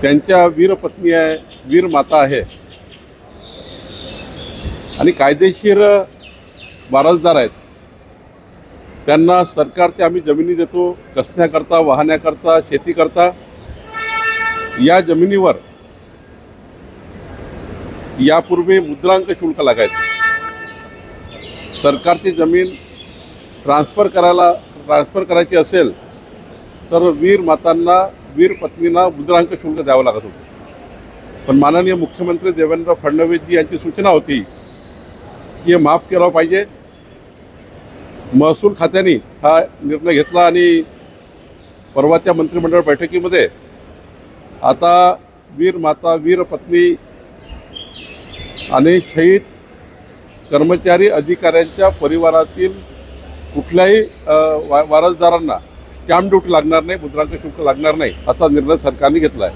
त्यांच्या वीर पत्नी आहे, वीर माता आहे आणि कायदेशीर वारसदार आहेत. त्यांना सरकारच्या आम्ही जमिनी देतो कसण्याकरता, वाहण्याकरता, शेतीकरता. या जमिनीवर यापूर्वी मुद्रांक शुल्क लागायचं. सरकारची जमीन ट्रान्सफर करायची असेल तर वीर मातांना, वीर पत्नींना मुद्रांक शुल्क द्यावं लागत होतं. पण माननीय मुख्यमंत्री देवेंद्र फडणवीसजी यांची सूचना होती की हे माफ केलं पाहिजे. महसूल खात्याने हा निर्णय घेतला आणि परवाच्या मंत्रिमंडळ बैठकीमध्ये आता वीर माता, वीर पत्नी आणि शहीद कर्मचारी अधिकाऱ्यांच्या परिवारातील कुठल्याही वारसदारांना स्टॅम्प ड्युटी लागणार नाही, मुद्रांक शुल्क लागणार नाही, असा निर्णय सरकारने घेतला आहे.